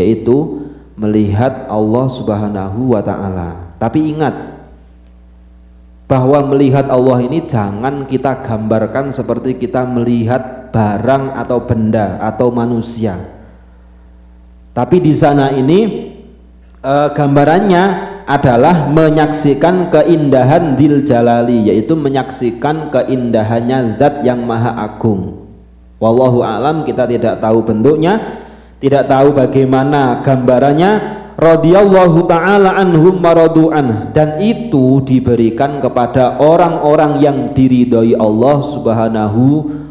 yaitu melihat Allah Subhanahu wa ta'ala. Tapi ingat bahwa melihat Allah ini jangan kita gambarkan seperti kita melihat barang atau benda atau manusia. Tapi di sana ini gambarannya adalah menyaksikan keindahan Dzil Jalali, yaitu menyaksikan keindahannya zat yang maha agung. Wallahu a'lam, kita tidak tahu bentuknya, tidak tahu bagaimana gambarannya. Radhiyallahu ta'ala anhum maradu'an, dan itu diberikan kepada orang-orang yang diridhoi Allah Subhanahu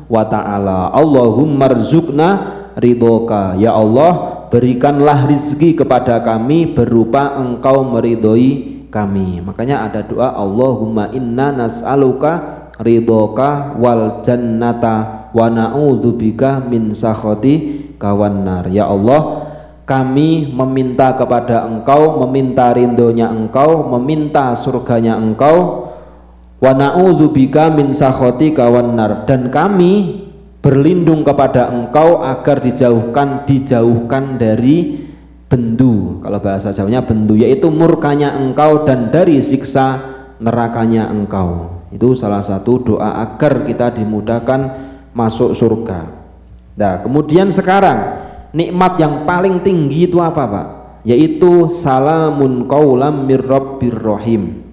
wa ta'ala. Allahumma rzuqna ridhoka, ya Allah berikanlah rizki kepada kami berupa engkau meridhoi kami. Makanya ada doa Allahumma inna nas'aluka ridhoka wal jannata wa na'udzubika min sakhatika wan nar. Ya Allah, kami meminta kepada engkau, meminta ridhonya engkau, meminta surganya engkau, wa na'udzubika min sakhatika wan nar, dan kami berlindung kepada engkau agar dijauhkan dari bendu. Kalau bahasa Jawanya bendu, yaitu murkanya engkau dan dari siksa nerakanya engkau. Itu salah satu doa agar kita dimudahkan masuk surga. Nah, kemudian sekarang nikmat yang paling tinggi itu apa, Pak? Yaitu salamun qaulam mir rabbir rahim.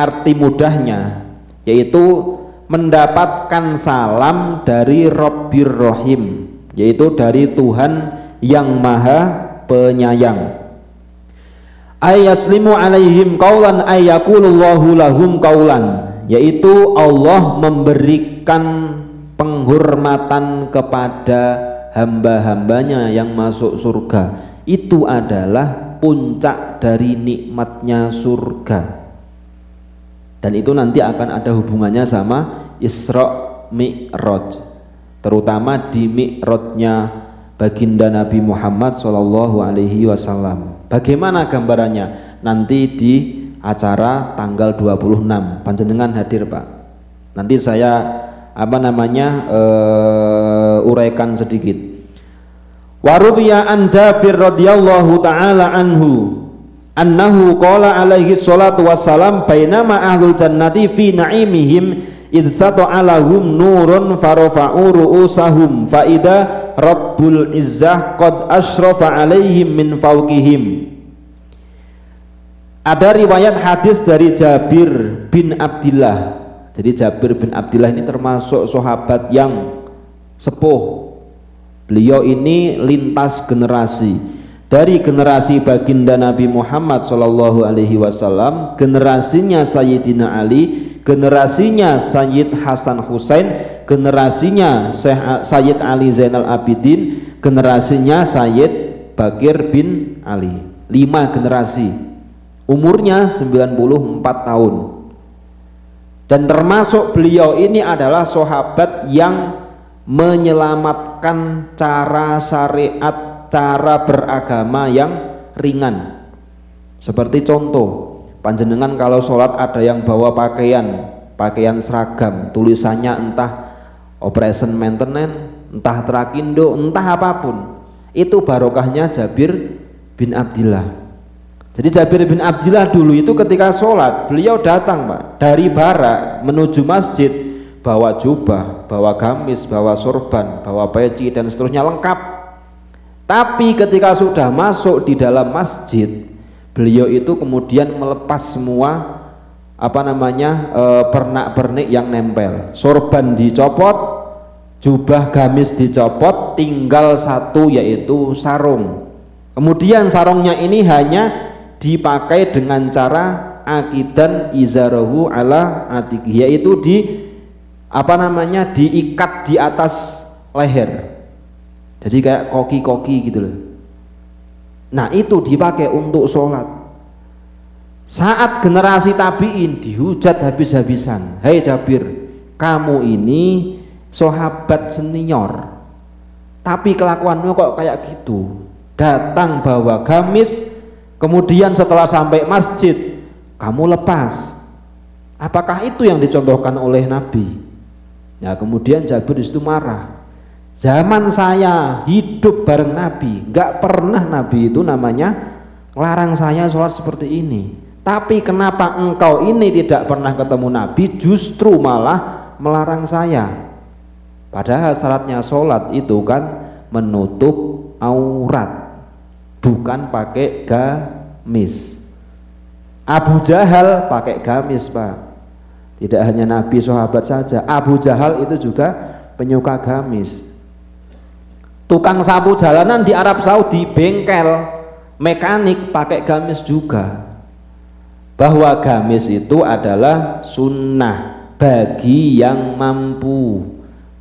Arti mudahnya yaitu mendapatkan salam dari Rabbir Rahim, yaitu dari Tuhan yang maha penyayang. Ayaslimu alaihim qaulan ayyakulullahu lahum qaulan, yaitu Allah memberikan penghormatan kepada hamba-hambanya yang masuk surga. Itu adalah puncak dari nikmatnya surga. Dan itu nanti akan ada hubungannya sama Isra Mi'raj, terutama di Mi'rajnya baginda Nabi Muhammad SAW. Bagaimana gambarannya? Nanti di acara tanggal 26. Panjenengan hadir, Pak. Nanti saya uraikan sedikit. Warubiya an Jabir radhiyallahu ta'ala anhu annahu qala alaihi salatu wassalam bainama ahlul jannati fi na'imihim idh sata'alahum nurun farafa'u ru'usahum fa'ida rabbul izzah qad ashrafa alaihim min fawqihim. Ada riwayat hadis dari Jabir bin Abdillah. Jadi Jabir bin Abdillah ini termasuk sahabat yang sepuh. Beliau ini lintas generasi, dari generasi baginda Nabi Muhammad SAW, generasinya Sayyidina Ali, generasinya Sayyid Hasan Husain, generasinya Sayyid Ali Zainal Abidin, generasinya Sayyid Bakir bin Ali. 5 generasi, umurnya 94 tahun. Dan termasuk beliau ini adalah sahabat yang menyelamatkan cara syariat, cara beragama yang ringan. Seperti contoh, panjenengan kalau sholat ada yang bawa pakaian seragam, tulisannya entah operation maintenance, entah trakindo, entah apapun, itu barokahnya Jabir bin Abdillah. Jadi Jabir bin Abdillah dulu itu ketika sholat, beliau datang, Pak, dari barak menuju masjid, bawa jubah, bawa gamis, bawa sorban, bawa peci dan seterusnya lengkap. Tapi ketika sudah masuk di dalam masjid, beliau itu kemudian melepas semua pernak-pernik yang nempel. Sorban dicopot, jubah gamis dicopot, tinggal satu yaitu sarung. Kemudian sarungnya ini hanya dipakai dengan cara akidan izarahu ala atiki, yaitu diikat di atas leher. Jadi kayak koki-koki gitu loh. Nah, itu dipakai untuk sholat. Saat generasi tabi'in dihujat habis-habisan, "Hei Jabir, kamu ini sahabat senior, tapi kelakuanmu kok kayak gitu? Datang bawa gamis, kemudian setelah sampai masjid kamu lepas. Apakah itu yang dicontohkan oleh Nabi?" Nah, kemudian Jabir itu marah. Zaman saya hidup bareng Nabi, nggak pernah Nabi itu namanya larang saya sholat seperti ini. Tapi kenapa engkau ini tidak pernah ketemu Nabi, justru malah melarang saya? Padahal syaratnya sholat itu kan menutup aurat, bukan pakai gamis. Abu Jahal pakai gamis, Pak. Tidak hanya Nabi, sahabat saja. Abu Jahal itu juga penyuka gamis. Tukang sapu jalanan di Arab Saudi, bengkel mekanik pakai gamis juga. Bahwa gamis itu adalah sunnah bagi yang mampu.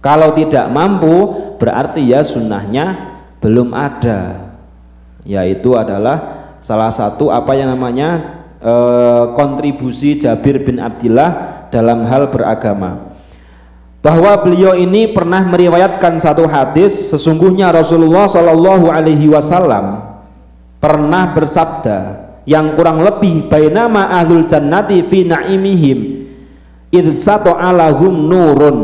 Kalau tidak mampu berarti ya sunnahnya belum ada. Yaitu adalah salah satu apa yang namanya kontribusi Jabir bin Abdillah dalam hal beragama. Bahwa beliau ini pernah meriwayatkan satu hadis, sesungguhnya Rasulullah Shallallahu Alaihi Wasallam pernah bersabda yang kurang lebih bainama ahlul jannati fi naimihim idsato alahum nurun,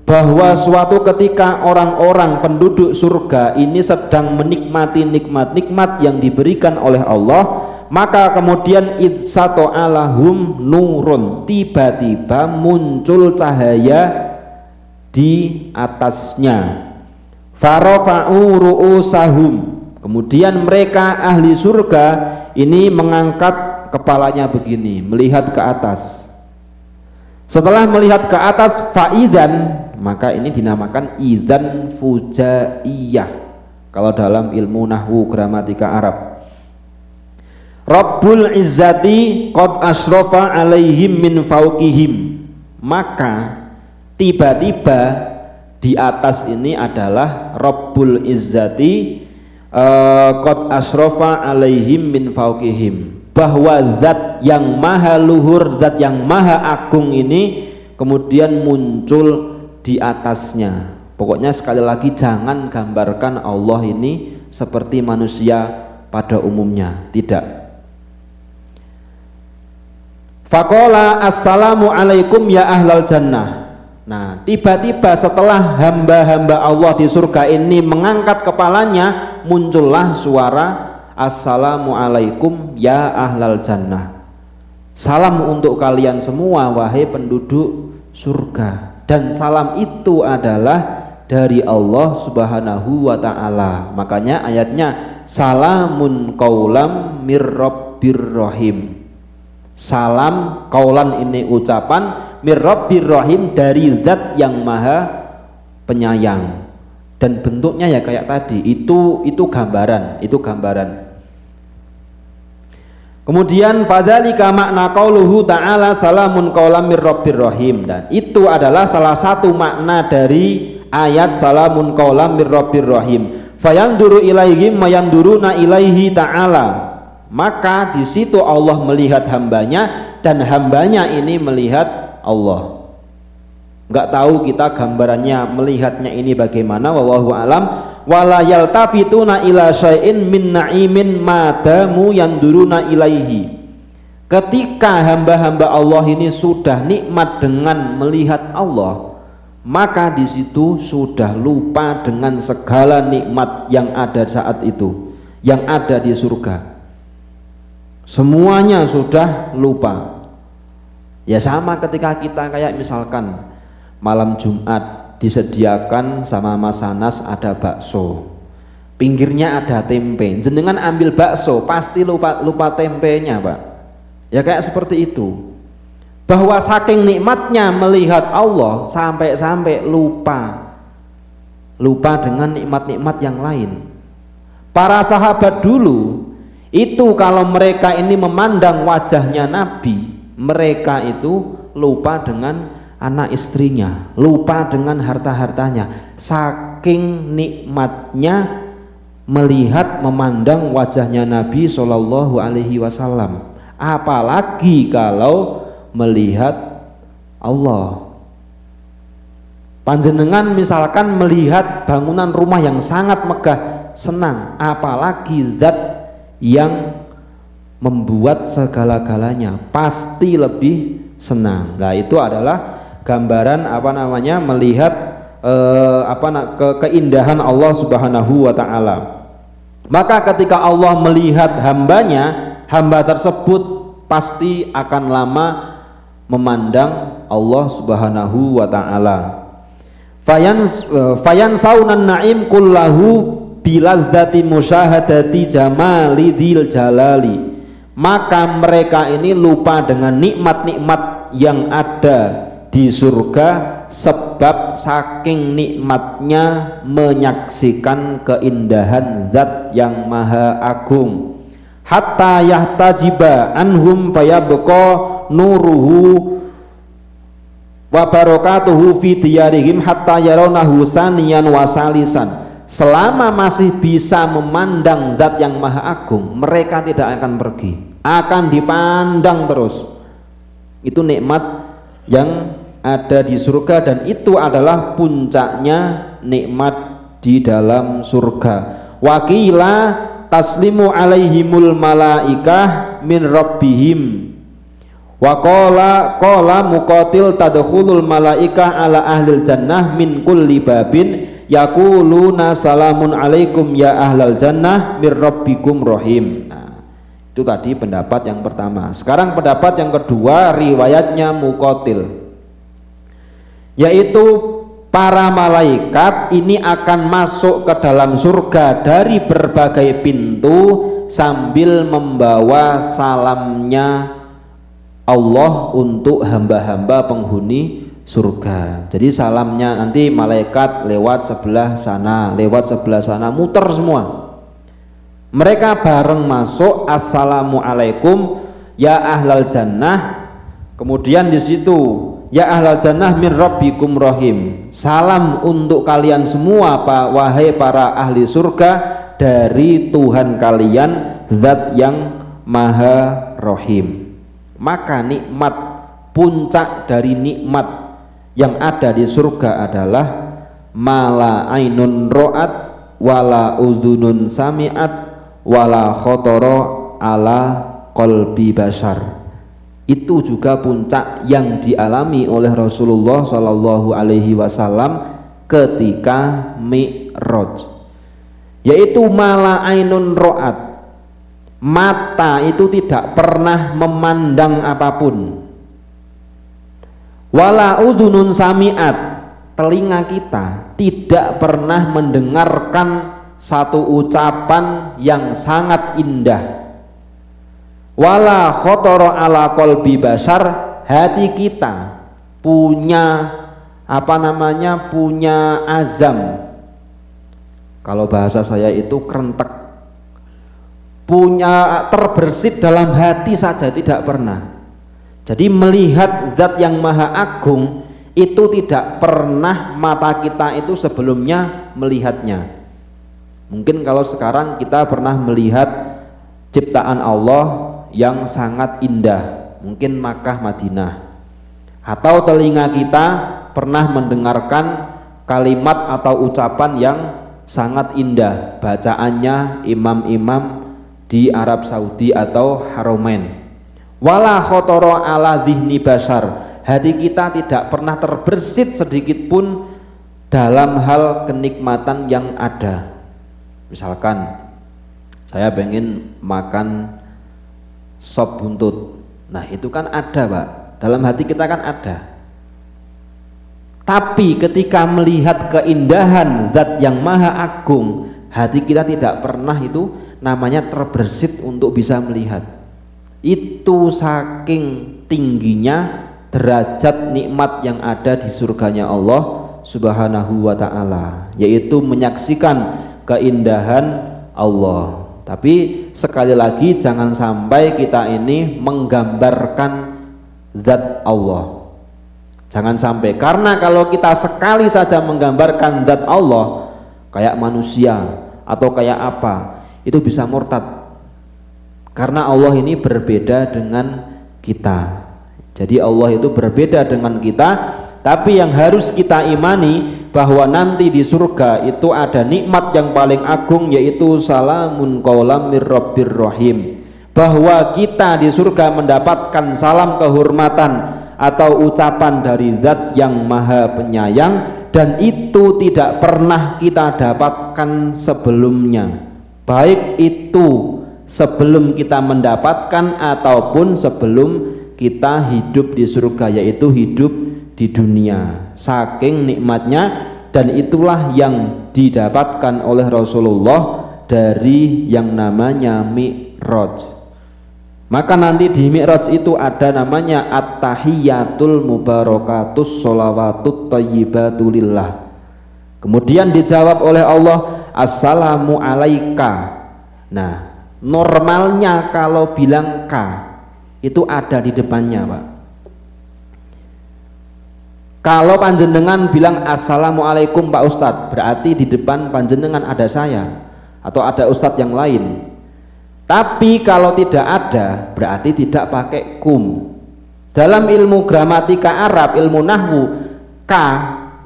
bahwa suatu ketika orang-orang penduduk surga ini sedang menikmati nikmat-nikmat yang diberikan oleh Allah, maka kemudian idsato alahum nurun, tiba-tiba muncul cahaya di atasnya. Farafa'u ru'usahum, kemudian mereka ahli surga ini mengangkat kepalanya begini, melihat ke atas. Setelah melihat ke atas, faidan, maka ini dinamakan idzan fujaiyah kalau dalam ilmu nahwu gramatika Arab. Rabbul izzati qad asrafa alaihim min fauqihim, maka tiba-tiba di atas ini adalah Rabbul izzati qad asrafa alaihim min fauqihim, bahwa zat yang maha luhur, zat yang maha agung ini kemudian muncul di atasnya. Pokoknya sekali lagi jangan gambarkan Allah ini seperti manusia pada umumnya, tidak. Faqala assalamu alaikum ya ahlal jannah. Nah, tiba-tiba setelah hamba-hamba Allah di surga ini mengangkat kepalanya, muncullah suara assalamu alaikum ya ahlal jannah. Salam untuk kalian semua wahai penduduk surga. Dan salam itu adalah dari Allah Subhanahu wa ta'ala. Makanya ayatnya salamun qaulam mir rabbir rahim. Salam qaulan ini ucapan, mir rabbir rahim dari zat yang maha penyayang. Dan bentuknya ya kayak tadi, itu gambaran, itu gambaran. Kemudian fadzalika makna qauluhu ta'ala salamun qaulam mir rabbir rahim, dan itu adalah salah satu makna dari ayat salamun qaulam mir rabbir rahim. Fayanduru ilaihim mayanduruna ilaihi ta'ala, maka di situ Allah melihat hambanya dan hambanya ini melihat Allah. Enggak tahu kita gambarannya melihatnya ini bagaimana, wallahu alam. Wala yaltafituna ila syai'in min na'imin madamu yanduruna ilaihi. Ketika hamba-hamba Allah ini sudah nikmat dengan melihat Allah, maka di situ sudah lupa dengan segala nikmat yang ada saat itu, yang ada di surga. Semuanya sudah lupa. Ya sama ketika kita kayak misalkan malam Jumat disediakan sama Mas Anas ada bakso, pinggirnya ada tempe, jenengan ambil bakso pasti lupa tempenya, Pak. Ya kayak seperti itu, bahwa saking nikmatnya melihat Allah sampai-sampai lupa dengan nikmat-nikmat yang lain. Para sahabat dulu itu kalau mereka ini memandang wajahnya Nabi, mereka itu lupa dengan anak istrinya, lupa dengan harta-hartanya, saking nikmatnya melihat memandang wajahnya Nabi Shallallahu Alaihi Wasallam. Apalagi kalau melihat Allah. Panjenengan misalkan melihat bangunan rumah yang sangat megah, senang, apalagi zat yang membuat segala-galanya, pasti lebih senang. Nah, itu adalah gambaran apa namanya melihat keindahan Allah Subhanahu wa taala. Maka ketika Allah melihat hambanya, hamba tersebut pasti akan lama memandang Allah Subhanahu wa taala. Fayansaunan na'im kullahu biladzati musyahadati jamalidil jalali. Maka mereka ini lupa dengan nikmat-nikmat yang ada di surga sebab saking nikmatnya menyaksikan keindahan zat yang maha agung. Hatta yahtajiba anhum fayabqa nuruhu wa barakatuhu fi diyarihim hatta yarawnahu saniyan wa salisan. Selama masih bisa memandang zat yang maha agung, mereka tidak akan pergi, akan dipandang terus. Itu nikmat yang ada di surga, dan itu adalah puncaknya nikmat di dalam surga. Wakila taslimu alaihimul malaikah min rabbihim wa qala muqatil tadkhulul malaikah ala ahlil jannah min kulli babin yaquluna salamun alaikum ya ahlal jannah mir rabbikum rahim. Nah, itu tadi pendapat yang pertama. Sekarang pendapat yang kedua, riwayatnya Muqatil, yaitu para malaikat ini akan masuk ke dalam surga dari berbagai pintu sambil membawa salamnya Allah untuk hamba-hamba penghuni surga. Jadi salamnya nanti malaikat lewat sebelah sana, muter semua. Mereka bareng masuk, assalamualaikum ya ahlal jannah. Kemudian di situ ya ahlal jannah min rabbikum rahim. Salam untuk kalian semua wahai para ahli surga dari Tuhan kalian zat yang maha rahim. Maka nikmat, puncak dari nikmat yang ada di surga adalah mala ainun ro'at wala udhunun sami'at wala khotoro ala qalbi bashar. Itu juga puncak yang dialami oleh Rasulullah Shallallahu Alaihi Wasallam ketika Mi'raj, yaitu mala ainun ro'at. Mata itu tidak pernah memandang apapun. Wala udhunun sami'at, telinga kita tidak pernah mendengarkan satu ucapan yang sangat indah. Wala khotoro ala qalbi bashar, hati kita punya punya azam. Kalau bahasa saya itu kerentek. Punya terbersit dalam hati saja tidak pernah. Jadi melihat zat yang maha agung itu tidak pernah mata kita itu sebelumnya melihatnya. Mungkin kalau sekarang kita pernah melihat ciptaan Allah yang sangat indah, mungkin Makkah Madinah, atau telinga kita pernah mendengarkan kalimat atau ucapan yang sangat indah, bacaannya imam-imam di Arab Saudi atau Haramain. Wala khotoro ala dhihni bashar, hati kita tidak pernah terbersit sedikit pun dalam hal kenikmatan yang ada. Misalkan saya pengen makan sop buntut, nah itu kan ada Pak, dalam hati kita kan ada. Tapi ketika melihat keindahan zat yang maha agung, hati kita tidak pernah itu namanya terbersit untuk bisa melihat. Itu saking tingginya derajat nikmat yang ada di surganya Allah Subhanahu wa ta'ala, yaitu menyaksikan keindahan Allah. Tapi sekali lagi jangan sampai kita ini menggambarkan zat Allah. Jangan sampai, karena kalau kita sekali saja menggambarkan zat Allah kayak manusia atau kayak apa, itu bisa murtad, karena Allah ini berbeda dengan kita. Jadi Allah itu berbeda dengan kita, tapi yang harus kita imani bahwa nanti di surga itu ada nikmat yang paling agung, yaitu salamun qaulam mir rabbir rahim, bahwa kita di surga mendapatkan salam kehormatan atau ucapan dari zat yang maha penyayang dan itu tidak pernah kita dapatkan sebelumnya, baik itu sebelum kita mendapatkan ataupun sebelum kita hidup di surga, yaitu hidup di dunia. Saking nikmatnya, dan itulah yang didapatkan oleh Rasulullah dari yang namanya Mi'raj. Maka nanti di Mi'raj itu ada namanya at-tahiyyatul mubarakatus sholawatut thayyibatulillah. Kemudian dijawab oleh Allah, assalamu alaika. Nah, normalnya kalau bilang ka itu ada di depannya, Pak. Kalau panjenengan bilang assalamualaikum Pak Ustadz, berarti di depan panjenengan ada saya atau ada ustadz yang lain. Tapi kalau tidak ada, berarti tidak pakai kum. Dalam ilmu gramatika Arab, ilmu nahwu, ka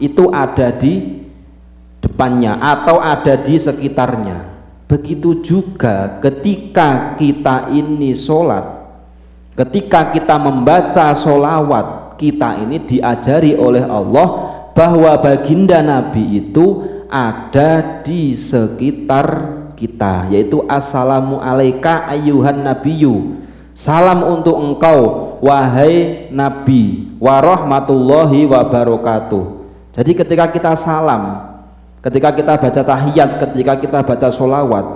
itu ada di depannya atau ada di sekitarnya. Begitu juga ketika kita ini sholat, ketika kita membaca sholawat, kita ini diajari oleh Allah bahwa baginda Nabi itu ada di sekitar kita, yaitu assalamu alaika ayyuhan nabiyyu, salam untuk engkau wahai nabi, warahmatullahi wabarakatuh. Jadi ketika kita salam, ketika kita baca tahiyat, ketika kita baca sholawat,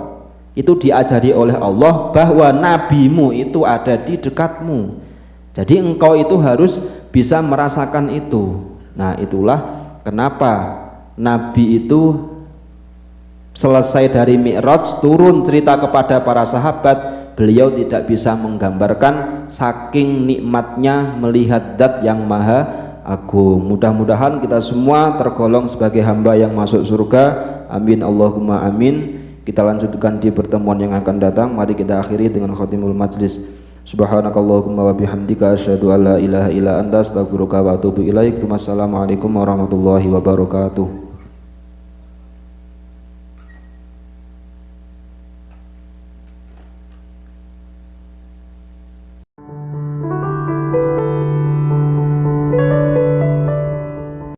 itu diajari oleh Allah bahwa nabimu itu ada di dekatmu. Jadi engkau itu harus bisa merasakan itu. Nah, itulah kenapa Nabi itu selesai dari Mi'raj turun cerita kepada para sahabat, beliau tidak bisa menggambarkan saking nikmatnya melihat zat yang maha agung. Mudah-mudahan kita semua tergolong sebagai hamba yang masuk surga. Amin Allahumma amin. Kita lanjutkan di pertemuan yang akan datang. Mari kita akhiri dengan khatimul majlis. Subhanakallahumma wa bihamdika asyhadu an la ilaha illa anta astaghfiruka wa atubu ilaik. Wassalamualaikum warahmatullahi wabarakatuh.